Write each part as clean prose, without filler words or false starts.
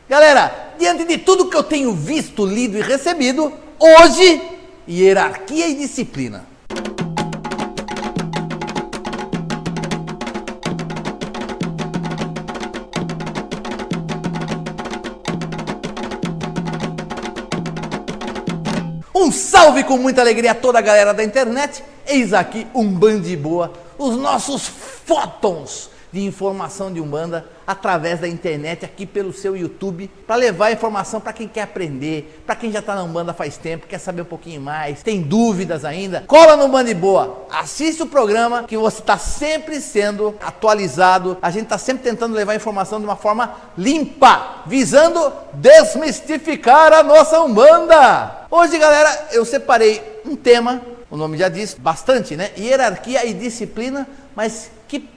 Galera, diante de tudo que eu tenho visto, lido e recebido, hoje, hierarquia e disciplina. Um salve com muita alegria a toda a galera da internet. Eis aqui Umbanda Boa, os nossos fótons de informação de Umbanda através da internet, aqui pelo seu YouTube, para levar informação para quem quer aprender, para quem já está na Umbanda faz tempo, quer saber um pouquinho mais, tem dúvidas ainda. Cola no Umbanda Boa, assiste o programa que você está sempre sendo atualizado. A gente está sempre tentando levar informação de uma forma limpa, visando desmistificar a nossa Umbanda. Hoje, galera, eu separei um tema, o nome já diz bastante, né? Hierarquia e disciplina, mas que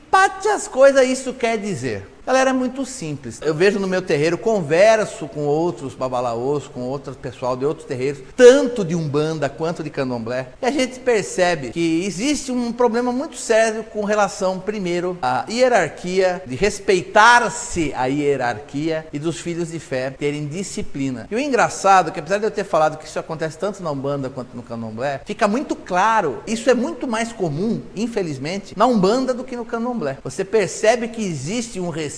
as coisas isso quer dizer? Galera, é muito simples. Eu vejo no meu terreiro, converso com outros babalaôs, com outro pessoal de outros terreiros, tanto de Umbanda quanto de Candomblé, e a gente percebe que existe um problema muito sério com relação, primeiro, à hierarquia, de respeitar-se a hierarquia e dos filhos de fé terem disciplina. E o engraçado é que, apesar de eu ter falado que isso acontece tanto na Umbanda quanto no Candomblé, fica muito claro, isso é muito mais comum, infelizmente, na Umbanda do que no Candomblé. Você percebe que existe um respeito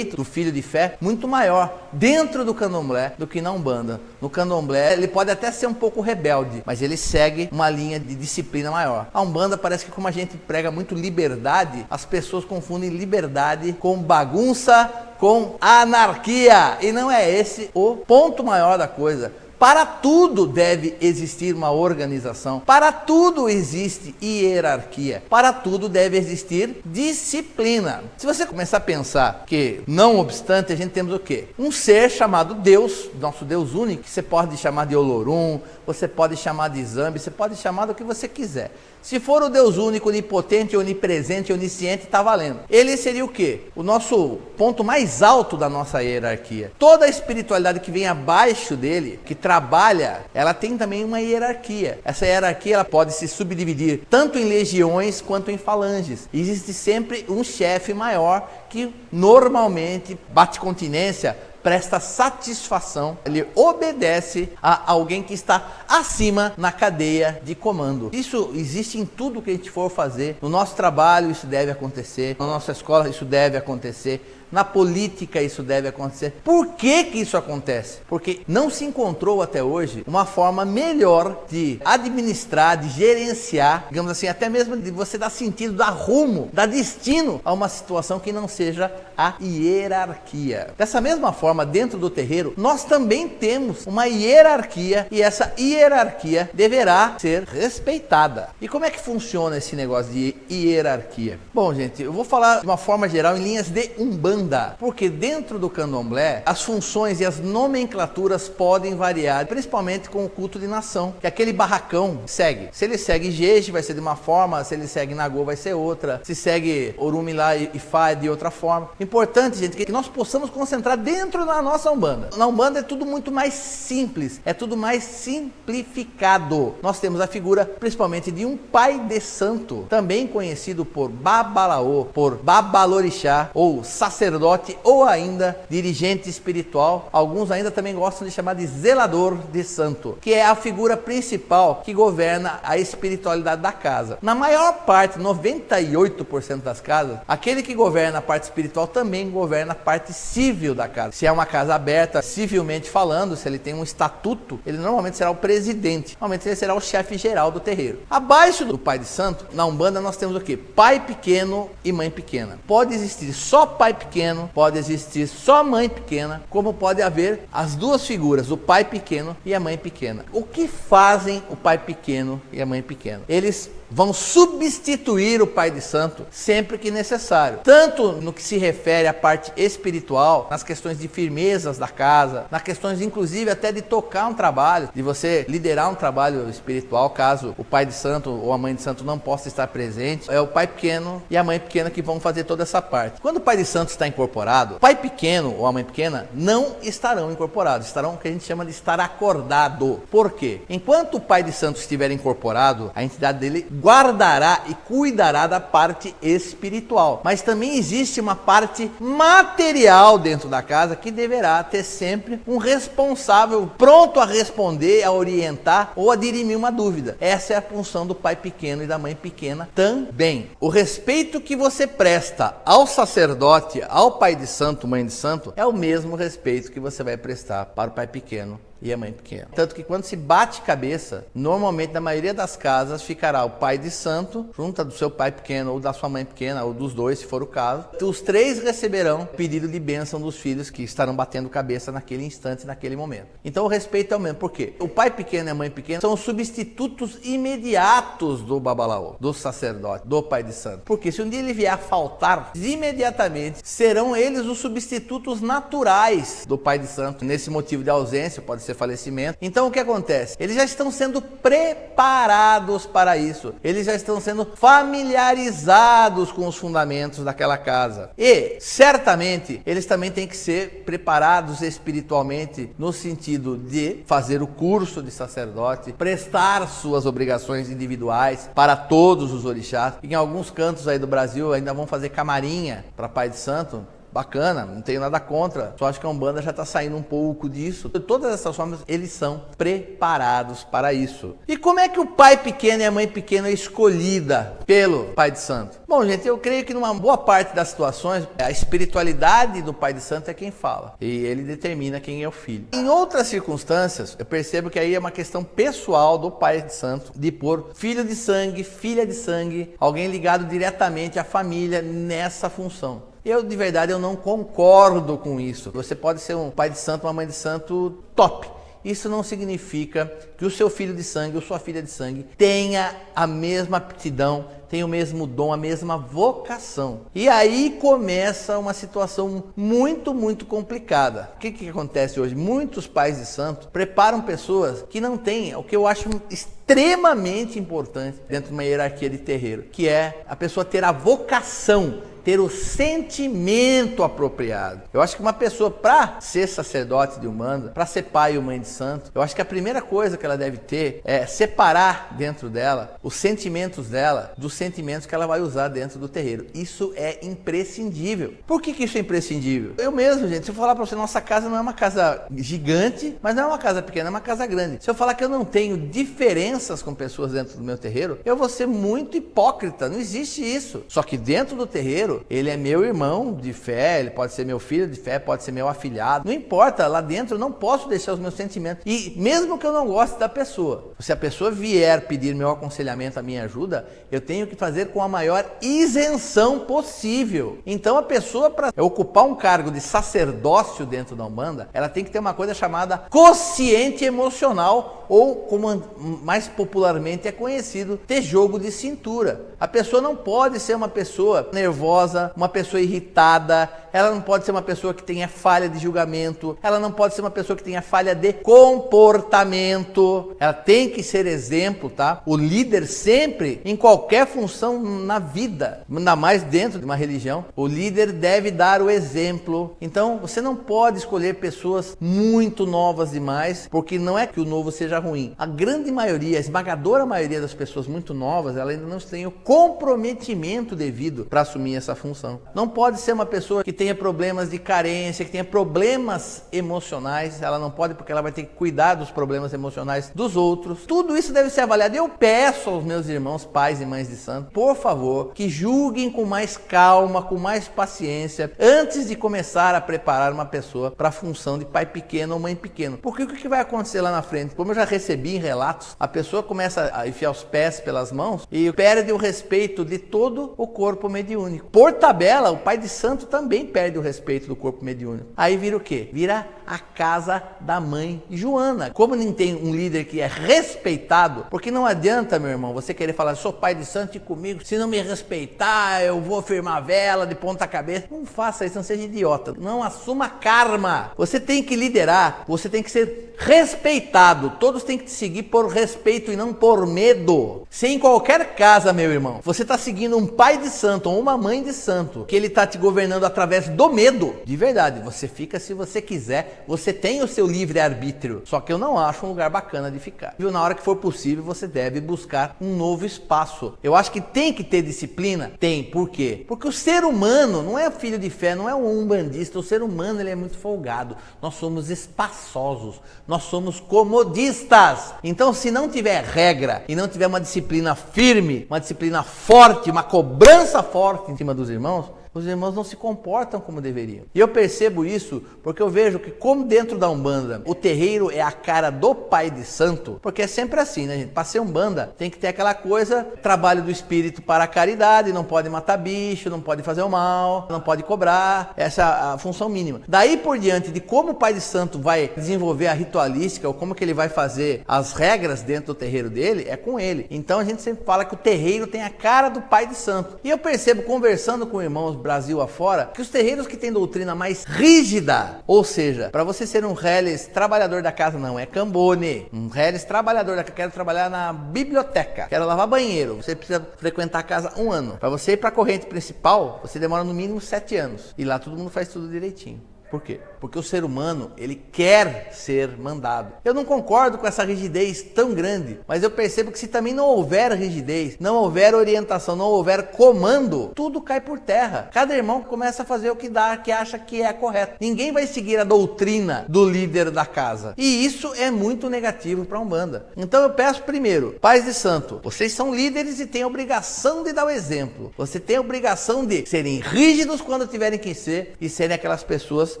do filho de fé muito maior dentro do Candomblé do que na Umbanda. No Candomblé ele pode até ser um pouco rebelde, mas ele segue uma linha de disciplina maior. A Umbanda parece que, como a gente prega muito liberdade, as pessoas confundem liberdade com bagunça, com anarquia, e não é esse o ponto maior da coisa. Para tudo deve existir uma organização, para tudo existe hierarquia, para tudo deve existir disciplina. Se você começar a pensar que, não obstante, a gente temos o quê? Um ser chamado Deus, nosso Deus único, que você pode chamar de Olorum, você pode chamar de Zambi, você pode chamar do que você quiser. Se for o Deus único, onipotente, onipresente, onisciente, está valendo. Ele seria o quê? O nosso ponto mais alto da nossa hierarquia. Toda a espiritualidade que vem abaixo dele, que trabalha, ela tem também uma hierarquia. Essa hierarquia ela pode se subdividir tanto em legiões quanto em falanges. Existe sempre um chefe maior que normalmente bate continência, presta satisfação, ele obedece a alguém que está acima na cadeia de comando. Isso existe em tudo que a gente for fazer. No nosso trabalho isso deve acontecer, na nossa escola isso deve acontecer, na política isso deve acontecer. Por que que isso acontece? Porque não se encontrou até hoje uma forma melhor de administrar, de gerenciar, digamos assim, até mesmo de você dar sentido, dar rumo, dar destino a uma situação que não seja a hierarquia. Dessa mesma forma, dentro do terreiro, nós também temos uma hierarquia e essa hierarquia deverá ser respeitada. E como é que funciona esse negócio de hierarquia? Bom, gente, eu vou falar de uma forma geral em linhas de Umbanda, porque dentro do Candomblé as funções e as nomenclaturas podem variar, principalmente com o culto de nação, que aquele barracão segue. Se ele segue Jeje, vai ser de uma forma, se ele segue Nagô, vai ser outra, se segue Orumilá e Ifá, é de outra forma. Importante, gente, que nós possamos concentrar dentro da nossa Umbanda. Na Umbanda é tudo muito mais simples, é tudo mais simplificado. Nós temos a figura, principalmente, de um pai de santo, também conhecido por Babalaô, por Babalorixá, ou sacerdote, ou ainda dirigente espiritual. Alguns ainda também gostam de chamar de zelador de santo, que é a figura principal que governa a espiritualidade da casa. Na maior parte, 98% das casas, aquele que governa a parte espiritual também governa a parte civil da casa. Se é uma casa aberta, civilmente falando, se ele tem um estatuto, ele normalmente será o presidente, normalmente ele será o chefe geral do terreiro. Abaixo do pai de santo, na Umbanda nós temos o quê? Pai pequeno e mãe pequena. Pode existir só pai pequeno, pode existir só mãe pequena, como pode haver as duas figuras, o pai pequeno e a mãe pequena. O que fazem o pai pequeno e a mãe pequena? Eles vão substituir o pai de santo sempre que necessário, tanto no que se refere à parte espiritual, nas questões de firmezas da casa, nas questões inclusive até de tocar um trabalho, de você liderar um trabalho espiritual, caso o pai de santo ou a mãe de santo não possa estar presente. É o pai pequeno e a mãe pequena que vão fazer toda essa parte. Quando o pai de santo está incorporado, o pai pequeno ou a mãe pequena não estarão incorporados, estarão o que a gente chama de estar acordado. Por quê? Enquanto o pai de santo estiver incorporado, a entidade dele guardará e cuidará da parte espiritual. Mas também existe uma parte material dentro da casa que deverá ter sempre um responsável pronto a responder, a orientar ou a dirimir uma dúvida. Essa é a função do pai pequeno e da mãe pequena também. O respeito que você presta ao sacerdote, ao pai de santo, mãe de santo, é o mesmo respeito que você vai prestar para o pai pequeno e a mãe pequena. Tanto que quando se bate cabeça, normalmente na maioria das casas ficará o pai de santo junto do seu pai pequeno ou da sua mãe pequena ou dos dois, se for o caso. Os três receberão pedido de bênção dos filhos que estarão batendo cabeça naquele instante, naquele momento. Então o respeito é o mesmo. Por quê? O pai pequeno e a mãe pequena são os substitutos imediatos do babalaô, do sacerdote, do pai de santo. Porque se um dia ele vier a faltar, imediatamente serão eles os substitutos naturais do pai de santo. Nesse motivo de ausência, pode ser falecimento. Então o que acontece? Eles já estão sendo preparados para isso. Eles já estão sendo familiarizados com os fundamentos daquela casa. E, certamente, eles também têm que ser preparados espiritualmente no sentido de fazer o curso de sacerdote, prestar suas obrigações individuais para todos os orixás. Em alguns cantos aí do Brasil ainda vão fazer camarinha para pai de santo. Bacana, não tenho nada contra, só acho que a Umbanda já está saindo um pouco disso. De todas essas formas, eles são preparados para isso. E como é que o pai pequeno e a mãe pequena é escolhida pelo pai de santo? Bom, gente, eu creio que numa boa parte das situações, a espiritualidade do pai de santo é quem fala. E ele determina quem é o filho. Em outras circunstâncias, eu percebo que aí é uma questão pessoal do pai de santo, de pôr filho de sangue, filha de sangue, alguém ligado diretamente à família nessa função. Eu, de verdade, eu não concordo com isso. Você pode ser um pai de santo, uma mãe de santo top. Isso não significa que o seu filho de sangue ou sua filha de sangue tenha a mesma aptidão, tenha o mesmo dom, a mesma vocação. E aí começa uma situação muito, muito complicada. O que acontece hoje? Muitos pais de santo preparam pessoas que não têm o que eu acho extremamente importante dentro de uma hierarquia de terreiro, que é a pessoa ter a vocação, ter o sentimento apropriado. Eu acho que uma pessoa, para ser sacerdote de Umbanda, para ser pai ou mãe de santo, eu acho que a primeira coisa que ela deve ter é separar dentro dela os sentimentos dela dos sentimentos que ela vai usar dentro do terreiro. Isso é imprescindível. Por que isso é imprescindível? Eu mesmo, gente, se eu falar para você, nossa casa não é uma casa gigante, mas não é uma casa pequena, é uma casa grande. Se eu falar que eu não tenho diferenças com pessoas dentro do meu terreiro, eu vou ser muito hipócrita. Não existe isso. Só que dentro do terreiro, ele é meu irmão de fé, ele pode ser meu filho de fé, pode ser meu afilhado. Não importa, lá dentro eu não posso deixar os meus sentimentos. E mesmo que eu não goste da pessoa, se a pessoa vier pedir meu aconselhamento, a minha ajuda, eu tenho que fazer com a maior isenção possível. Então a pessoa, para ocupar um cargo de sacerdócio dentro da Umbanda, ela tem que ter uma coisa chamada quociente emocional, ou como mais popularmente é conhecido, ter jogo de cintura. A pessoa não pode ser uma pessoa nervosa, uma pessoa irritada, ela não pode ser uma pessoa que tenha falha de julgamento, ela não pode ser uma pessoa que tenha falha de comportamento, ela tem que ser exemplo, tá? O líder sempre, em qualquer função na vida, ainda mais dentro de uma religião, o líder deve dar o exemplo. Então, você não pode escolher pessoas muito novas demais, porque não é que o novo seja ruim. A grande maioria, a esmagadora maioria das pessoas muito novas, ela ainda não tem o comprometimento devido para assumir essa função. Não pode ser uma pessoa que tenha problemas de carência, que tenha problemas emocionais, ela não pode, porque ela vai ter que cuidar dos problemas emocionais dos outros. Tudo isso deve ser avaliado. Eu peço aos meus irmãos, pais e mães de santo, por favor, que julguem com mais calma, com mais paciência, antes de começar a preparar uma pessoa para a função de pai pequeno ou mãe pequeno. Porque o que vai acontecer lá na frente? Como eu já recebi em relatos, a pessoa começa a enfiar os pés pelas mãos e perde o respeito de todo o corpo mediúnico. Por tabela, o pai de santo também perde o respeito do corpo mediúnico. Aí vira o quê? Vira a casa da mãe Joana. Como não tem um líder que é respeitado, porque não adianta, meu irmão, você querer falar, sou pai de santo e comigo, se não me respeitar, eu vou firmar a vela de ponta cabeça. Não faça isso, não seja idiota. Não assuma karma. Você tem que liderar, você tem que ser respeitado. Todos têm que te seguir por respeito e não por medo. Se em qualquer casa, meu irmão, você está seguindo um pai de santo ou uma mãe de santo, que ele está te governando através através do medo. De verdade, você fica se você quiser, você tem o seu livre-arbítrio. Só que eu não acho um lugar bacana de ficar. Na hora que for possível, você deve buscar um novo espaço. Eu acho que tem que ter disciplina? Tem. Por quê? Porque o ser humano não é filho de fé, não é um umbandista. O ser humano ele é muito folgado. Nós somos espaçosos. Nós somos comodistas. Então, se não tiver regra e não tiver uma disciplina firme, uma disciplina forte, uma cobrança forte em cima dos irmãos, os irmãos não se comportam como deveriam. E eu percebo isso porque eu vejo que, como dentro da Umbanda, o terreiro é a cara do pai de santo, porque é sempre assim, né, gente? Para ser Umbanda, tem que ter aquela coisa, trabalho do espírito para a caridade, não pode matar bicho, não pode fazer o mal, não pode cobrar, essa é a função mínima. Daí por diante de como o pai de santo vai desenvolver a ritualística, ou como que ele vai fazer as regras dentro do terreiro dele, é com ele. Então a gente sempre fala que o terreiro tem a cara do pai de santo. E eu percebo, conversando com irmãos Brasil afora, que os terreiros que têm doutrina mais rígida, ou seja, para você ser um reles trabalhador da casa, não é cambone, um reles trabalhador da casa, quero trabalhar na biblioteca, quero lavar banheiro, você precisa frequentar a casa 1 ano. Para você ir para a corrente principal, você demora no mínimo 7 anos, e lá todo mundo faz tudo direitinho. Por quê? Porque o ser humano, ele quer ser mandado. Eu não concordo com essa rigidez tão grande, mas eu percebo que se também não houver rigidez, não houver orientação, não houver comando, tudo cai por terra. Cada irmão começa a fazer o que dá, que acha que é correto. Ninguém vai seguir a doutrina do líder da casa. E isso é muito negativo para a Umbanda. Então eu peço primeiro, pais de santo, vocês são líderes e têm a obrigação de dar o exemplo. Você tem a obrigação de serem rígidos quando tiverem que ser e serem aquelas pessoas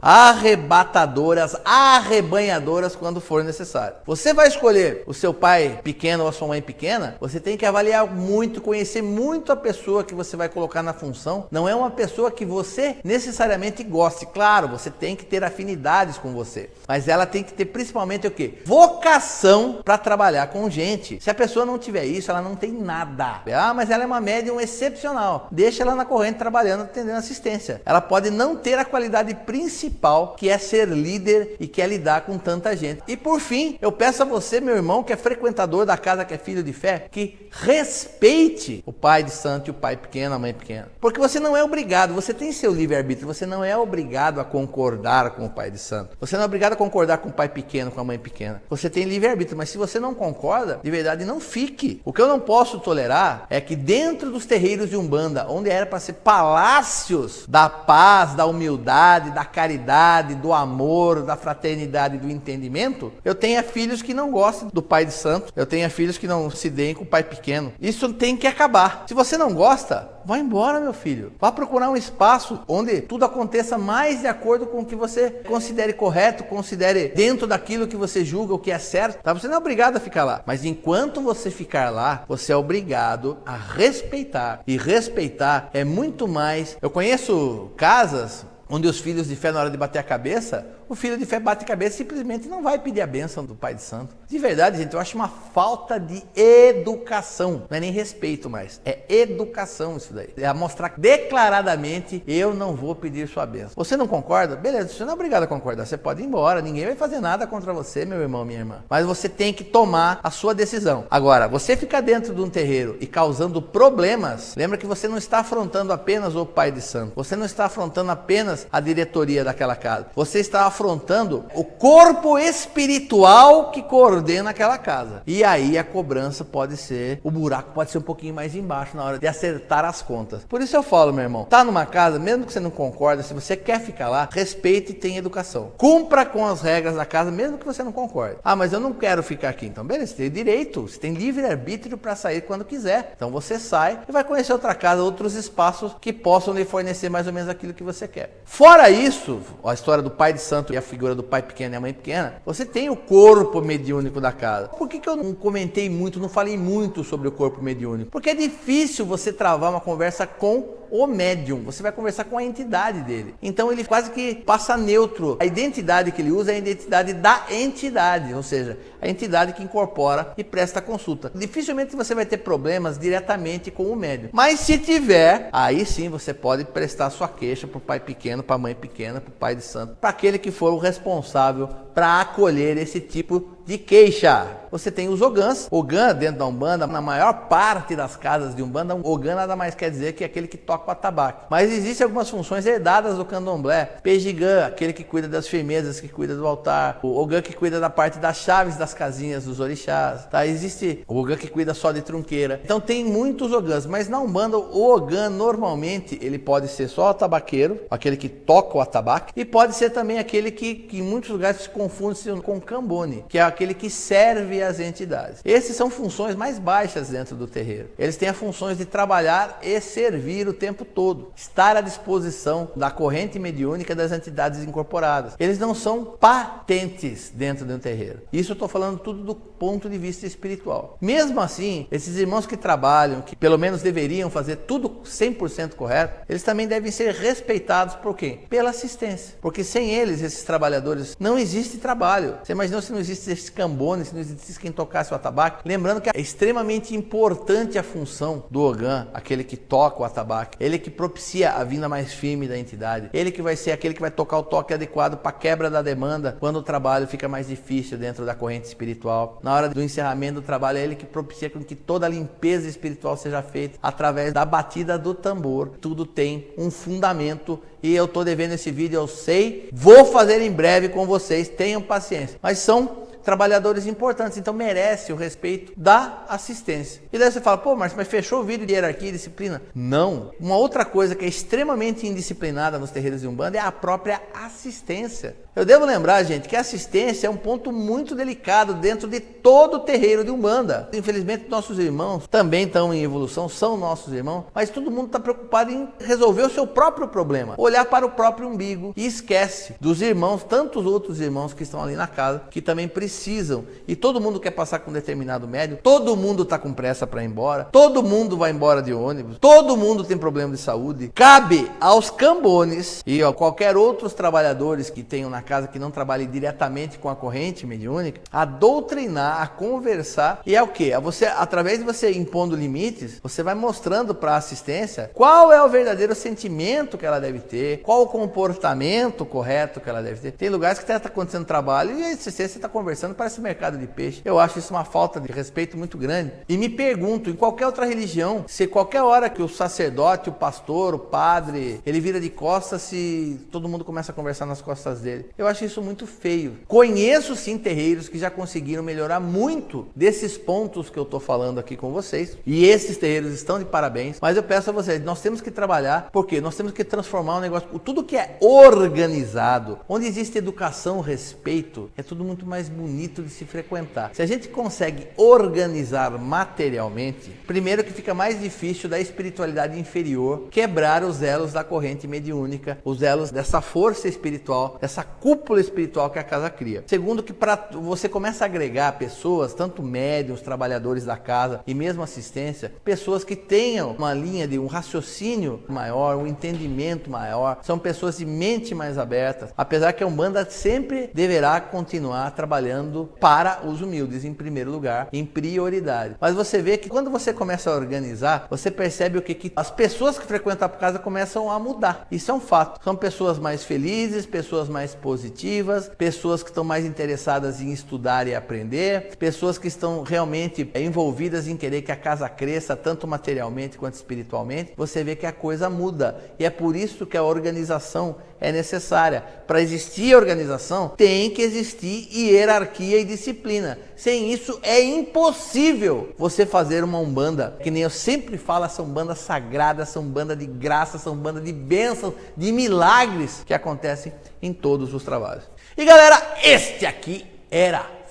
arrebatadoras, arrebanhadoras quando for necessário. Você vai escolher o seu pai pequeno ou a sua mãe pequena, você tem que avaliar muito, conhecer muito a pessoa que você vai colocar na função. Não é uma pessoa que você necessariamente goste. Claro, você tem que ter afinidades com você, mas ela tem que ter principalmente o quê? Vocação para trabalhar com gente. Se a pessoa não tiver isso, ela não tem nada. Ah, mas ela é uma médium excepcional. Deixa ela na corrente trabalhando, atendendo assistência. Ela pode não ter a qualidade principal, que é ser líder e que é lidar com tanta gente. E por fim, eu peço a você, meu irmão, que é frequentador da casa, que é filho de fé, que respeite o pai de santo e o pai pequeno, a mãe pequena. Porque você não é obrigado, você tem seu livre-arbítrio, você não é obrigado a concordar com o pai de santo. Você não é obrigado a concordar com o pai pequeno, com a mãe pequena. Você tem livre-arbítrio, mas se você não concorda, de verdade, não fique. O que eu não posso tolerar é que dentro dos terreiros de Umbanda, onde era para ser palácios da paz, da humildade, da caridade, do amor, da fraternidade e do entendimento, eu tenha filhos que não gostem do pai de santo, eu tenha filhos que não se deem com o pai pequeno. Isso tem que acabar. Se você não gosta, vá embora, meu filho. Vá procurar um espaço onde tudo aconteça mais de acordo com o que você considere correto, considere dentro daquilo que você julga o que é certo. Tá? Você não é obrigado a ficar lá, mas enquanto você ficar lá, você é obrigado a respeitar. E respeitar é muito mais. Eu conheço casas onde os filhos de fé, na hora de bater a cabeça, o filho de fé bate a cabeça e simplesmente não vai pedir a bênção do pai de santo. De verdade, gente, eu acho uma falta de educação. Não é nem respeito mais, é educação isso daí. É mostrar declaradamente, eu não vou pedir sua bênção. Você não concorda? Beleza, você não é obrigado a concordar, você pode ir embora, ninguém vai fazer nada contra você, meu irmão, minha irmã. Mas você tem que tomar a sua decisão. Agora, você ficar dentro de um terreiro e causando problemas, lembra que você não está afrontando apenas o pai de santo, você não está afrontando apenas a diretoria daquela casa, você está afrontando o corpo espiritual que coordena aquela casa. E aí a cobrança pode ser, o buraco pode ser um pouquinho mais embaixo na hora de acertar as contas. Por isso eu falo, meu irmão, tá numa casa, mesmo que você não concorda, se você quer ficar lá, respeite e tenha educação. Cumpra com as regras da casa, mesmo que você não concorde. Ah, mas eu não quero ficar aqui. Então, beleza, você tem direito, você tem livre-arbítrio para sair quando quiser. Então você sai e vai conhecer outra casa, outros espaços que possam lhe fornecer mais ou menos aquilo que você quer. Fora isso, a história do pai de santo e a figura do pai pequeno e a mãe pequena, você tem o corpo mediúnico da casa. Por que eu não comentei muito, não falei muito sobre o corpo mediúnico? Porque é difícil você travar uma conversa com o médium, você vai conversar com a entidade dele. Então ele quase que passa neutro. A identidade que ele usa é a identidade da entidade, ou seja, a entidade que incorpora e presta consulta. Dificilmente você vai ter problemas diretamente com o médium. Mas se tiver, aí sim você pode prestar sua queixa para o pai pequeno, para a mãe pequena, para o pai de santo, para aquele que for o responsável para acolher esse tipo de queixa. Você tem os ogãs. Ogã dentro da Umbanda, na maior parte das casas de Umbanda, ogã nada mais quer dizer que aquele que toca o atabaque. Mas existem algumas funções herdadas do candomblé. Pejigã, aquele que cuida das firmezas, que cuida do altar. O ogã que cuida da parte das chaves das casinhas dos orixás. Tá? Existe o ogã que cuida só de trunqueira. Então tem muitos ogãs, mas na Umbanda o ogã normalmente ele pode ser só o atabaqueiro, aquele que toca o atabaque, e pode ser também aquele que em muitos lugares se confunde com cambone, que é aquele que serve as entidades. Essas são funções mais baixas dentro do terreiro. Eles têm as funções de trabalhar e servir o tempo todo, estar à disposição da corrente mediúnica das entidades incorporadas. Eles não são patentes dentro de um terreiro. Isso eu estou falando tudo do ponto de vista espiritual. Mesmo assim, esses irmãos que trabalham, que pelo menos deveriam fazer tudo 100% correto, eles também devem ser respeitados por quem? Pela assistência. Porque sem eles, esses trabalhadores, não existe trabalho. Você imaginou se não existe esse cambone, se não existisse quem tocasse o atabaque? Lembrando que é extremamente importante a função do ogã, aquele que toca o atabaque. Ele que propicia a vinda mais firme da entidade. Ele que vai ser aquele que vai tocar o toque adequado para a quebra da demanda quando o trabalho fica mais difícil dentro da corrente espiritual. Na hora do encerramento do trabalho, é ele que propicia com que toda a limpeza espiritual seja feita através da batida do tambor. Tudo tem um fundamento e eu estou devendo esse vídeo, eu sei. Vou fazer em breve com vocês, tenham paciência. Mas são trabalhadores importantes, então merece o respeito da assistência. E daí você fala, pô, mas fechou o vídeo de hierarquia e disciplina? Não. Uma outra coisa que é extremamente indisciplinada nos terreiros de Umbanda é a própria assistência. Eu devo lembrar, gente, que a assistência é um ponto muito delicado dentro de todo o terreiro de Umbanda. Infelizmente, nossos irmãos também estão em evolução, são nossos irmãos, mas todo mundo está preocupado em resolver o seu próprio problema, olhar para o próprio umbigo e esquece dos irmãos, tantos outros irmãos que estão ali na casa, que também precisam. E todo mundo quer passar com um determinado médium, todo mundo está com pressa para ir embora, todo mundo vai embora de ônibus, todo mundo tem problema de saúde. Cabe aos cambones e a qualquer outros trabalhadores que tenham na casa que não trabalhe diretamente com a corrente mediúnica, a doutrinar, a conversar, e é o que? Você, através de você impondo limites, você vai mostrando para a assistência qual é o verdadeiro sentimento que ela deve ter, qual o comportamento correto que ela deve ter. Tem lugares que está acontecendo trabalho e a assistência está conversando, parece mercado de peixe. Eu acho isso uma falta de respeito muito grande. E me pergunto, em qualquer outra religião, se qualquer hora que o sacerdote, o pastor, o padre, ele vira de costas, se todo mundo começa a conversar nas costas dele. Eu acho isso muito feio. Conheço sim terreiros que já conseguiram melhorar muito desses pontos que eu estou falando aqui com vocês. E esses terreiros estão de parabéns. Mas eu peço a vocês, nós temos que trabalhar, porque nós temos que transformar um negócio, tudo que é organizado, onde existe educação, respeito, é tudo muito mais bonito de se frequentar. Se a gente consegue organizar materialmente, primeiro que fica mais difícil da espiritualidade inferior quebrar os elos da corrente mediúnica, os elos dessa força espiritual, dessa cúpula espiritual que a casa cria. Segundo, que para você começa a agregar pessoas, tanto médiuns, trabalhadores da casa e mesmo assistência, pessoas que tenham uma linha de um raciocínio maior, um entendimento maior, são pessoas de mente mais abertas, apesar que a Umbanda sempre deverá continuar trabalhando para os humildes em primeiro lugar, em prioridade. Mas você vê que quando você começa a organizar, você percebe o que as pessoas que frequentam a casa começam a mudar. Isso é um fato. São pessoas mais felizes, pessoas mais positivas, pessoas que estão mais interessadas em estudar e aprender, pessoas que estão realmente envolvidas em querer que a casa cresça, tanto materialmente quanto espiritualmente. Você vê que a coisa muda. E é por isso que a organização é necessária. Para existir organização, tem que existir hierarquia e disciplina. Sem isso, é impossível você fazer uma Umbanda, que nem eu sempre falo, essa Umbanda sagrada, essa Umbanda de graça, essa Umbanda de bênçãos, de milagres que acontecem em todos os trabalhos. E galera, este aqui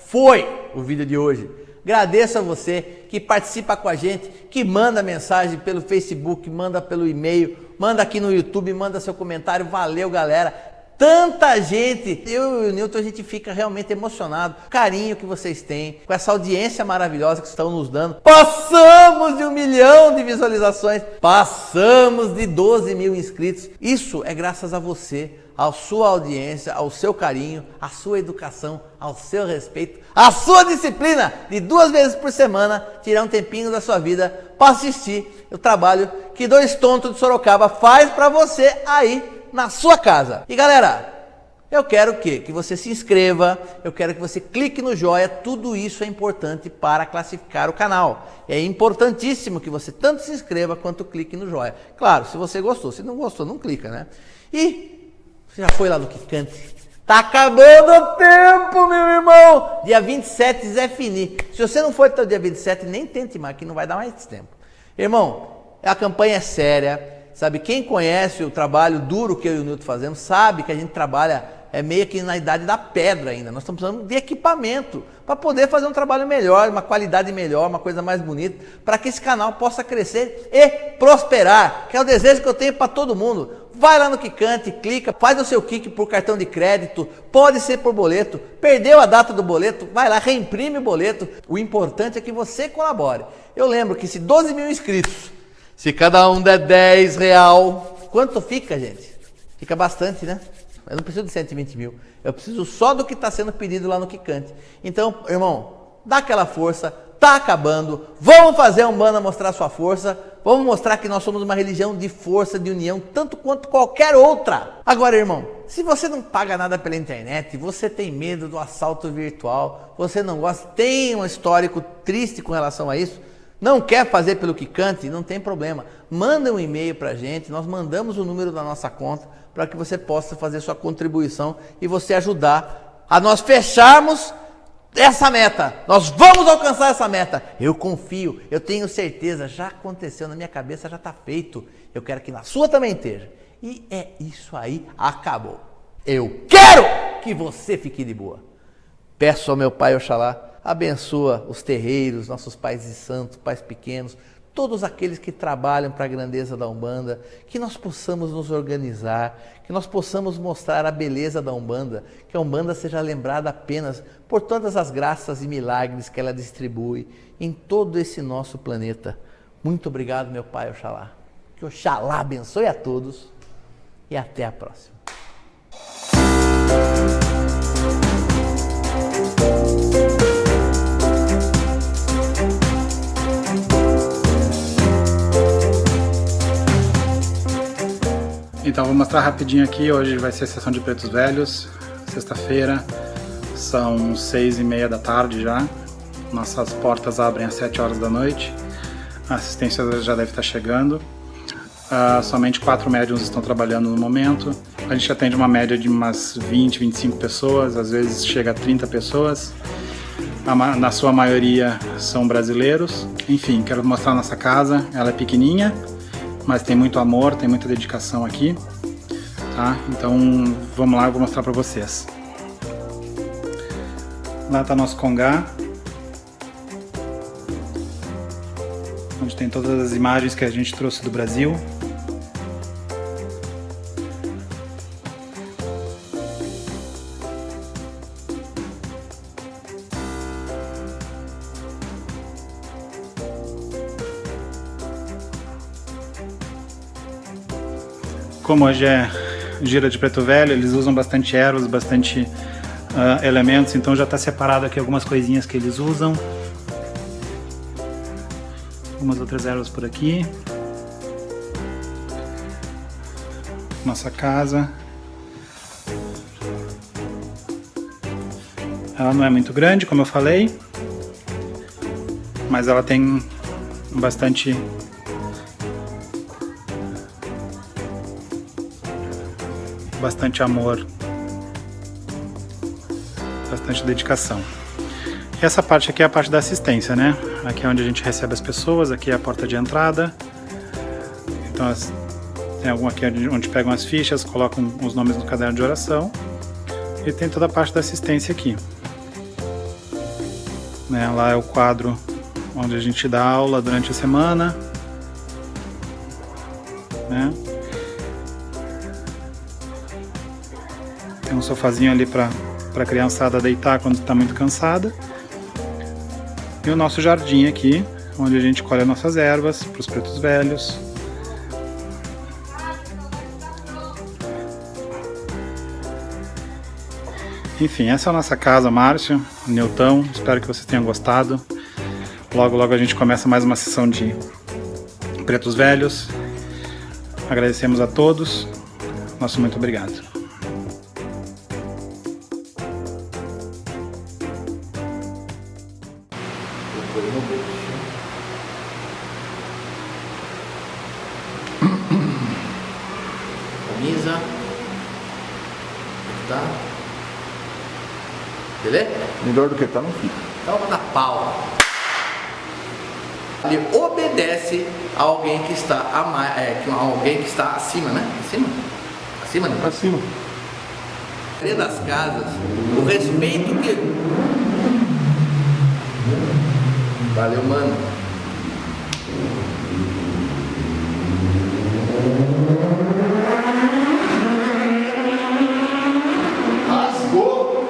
foi o vídeo de hoje. Agradeço a você que participa com a gente, que manda mensagem pelo Facebook, manda pelo e-mail, manda aqui no YouTube, manda seu comentário. Valeu, galera. Tanta gente, eu e o Newton, a gente fica realmente emocionado. O carinho que vocês têm, com essa audiência maravilhosa que estão nos dando. Passamos de 1 milhão de visualizações, passamos de 12 mil inscritos. Isso é graças a você, à sua audiência, ao seu carinho, à sua educação, ao seu respeito, à sua disciplina de 2 vezes por semana, tirar um tempinho da sua vida para assistir o trabalho que 2 tontos de Sorocaba faz para você aí na sua casa. E galera, Eu quero o quê? Que você se inscreva, eu quero que você clique no joinha, tudo isso é importante para classificar o canal. É importantíssimo que você tanto se inscreva quanto clique no joinha. Claro, se você gostou, se não gostou, não clica, né? E você já foi lá no Quicante? Tá acabando o tempo, meu irmão! Dia 27, Zé Fini. Se você não for até o dia 27, nem tente mais, que não vai dar mais tempo. Irmão, a campanha é séria, sabe? Quem conhece o trabalho duro que eu e o Nilton fazemos, sabe que a gente trabalha meio que na idade da pedra ainda. Nós estamos precisando de equipamento para poder fazer um trabalho melhor, uma qualidade melhor, uma coisa mais bonita, para que esse canal possa crescer e prosperar, que é o desejo que eu tenho para todo mundo. Vai lá no Quicante, clica, faz o seu Kik por cartão de crédito, pode ser por boleto, perdeu a data do boleto, vai lá, reimprime o boleto. O importante é que você colabore. Eu lembro que se 12 mil inscritos, se cada um der 10 real, quanto fica, gente? Fica bastante, né? Eu não preciso de 120 mil, eu preciso só do que está sendo pedido lá no Quicante. Então, irmão, dá aquela força, tá acabando, vamos fazer a Umbanda mostrar sua força, vamos mostrar que nós somos uma religião de força, de união, tanto quanto qualquer outra. Agora, irmão, se você não paga nada pela internet, você tem medo do assalto virtual, você não gosta, tem um histórico triste com relação a isso, não quer fazer pelo Quicante, não tem problema. Manda um e-mail para a gente, nós mandamos o número da nossa conta para que você possa fazer sua contribuição e você ajudar a nós fecharmos essa meta. Nós vamos alcançar essa meta. Eu confio, eu tenho certeza, já aconteceu na minha cabeça, já está feito. Eu quero que na sua também esteja. E é isso aí, acabou. Eu quero que você fique de boa. Peço ao meu Pai Oxalá, abençoa os terreiros, nossos pais e santos, pais pequenos, todos aqueles que trabalham para a grandeza da Umbanda, que nós possamos nos organizar, que nós possamos mostrar a beleza da Umbanda, que a Umbanda seja lembrada apenas por todas as graças e milagres que ela distribui em todo esse nosso planeta. Muito obrigado, meu Pai Oxalá. Que Oxalá abençoe a todos e até a próxima. Então vou mostrar rapidinho aqui, hoje vai ser a sessão de pretos velhos, sexta-feira, são 6h30 da tarde já, nossas portas abrem às 7 horas da noite, a assistência já deve estar chegando, somente 4 médiuns estão trabalhando no momento, a gente atende uma média de umas 20, 25 pessoas, às vezes chega a 30 pessoas, na sua maioria são brasileiros. Enfim, quero mostrar a nossa casa, ela é pequenininha, mas tem muito amor, tem muita dedicação aqui, tá? Então vamos lá, eu vou mostrar para vocês. Lá está nosso congá, onde tem todas as imagens que a gente trouxe do Brasil. Como hoje é gira de preto velho, eles usam bastante ervas, bastante elementos, então já está separado aqui algumas coisinhas que eles usam. Algumas outras ervas por aqui. Nossa casa. Ela não é muito grande, como eu falei, mas ela tem bastante amor, bastante dedicação. E essa parte aqui é a parte da assistência, né? Aqui é onde a gente recebe as pessoas, aqui é a porta de entrada. Então tem algum aqui onde pegam as fichas, colocam os nomes no caderno de oração. E tem toda a parte da assistência aqui. Né? Lá é o quadro onde a gente dá aula durante a semana. Né? Tem um sofazinho ali para a criançada deitar quando está muito cansada. E o nosso jardim aqui, onde a gente colhe nossas ervas para os pretos velhos. Enfim, essa é a nossa casa, Márcio, Nilton. Espero que vocês tenham gostado. Logo, logo a gente começa mais uma sessão de pretos velhos. Agradecemos a todos. Nosso muito obrigado. Foi no bolso. Camisa. Tá? Beleza? Melhor do que tá, não fica. Toma na pau. Ele obedece a alguém que está alguém que está acima, né? Acima, né? Acima. Na maioria das casas, o respeito que... Valeu, mano. Rasgou.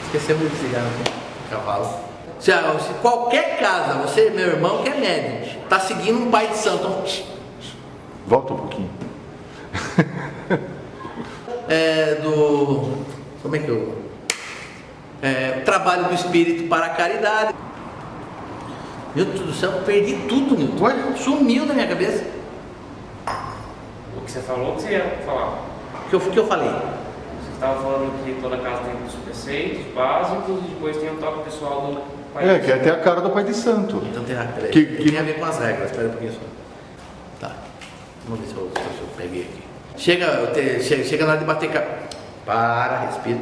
Esquecemos de cigarro aqui. Cavalo. Se qualquer casa, você, meu irmão, que é médium, tá seguindo um pai de santo. Volta um pouquinho. Como é que eu... trabalho do espírito para a caridade. Meu Deus do céu, eu perdi tudo, Nilton. Ué? Sumiu da minha cabeça. O que você falou, o que você ia falar? O que eu falei? Você estava falando que toda casa tem os preceitos básicos e depois tem o toque pessoal do pai. É, que é até a cara do pai de santo. Então peraí. Que- Tem a ver com as regras, espera um pouquinho só. Tá. Vamos ver se eu peguei aqui. Chega na hora de bater. Para, respira.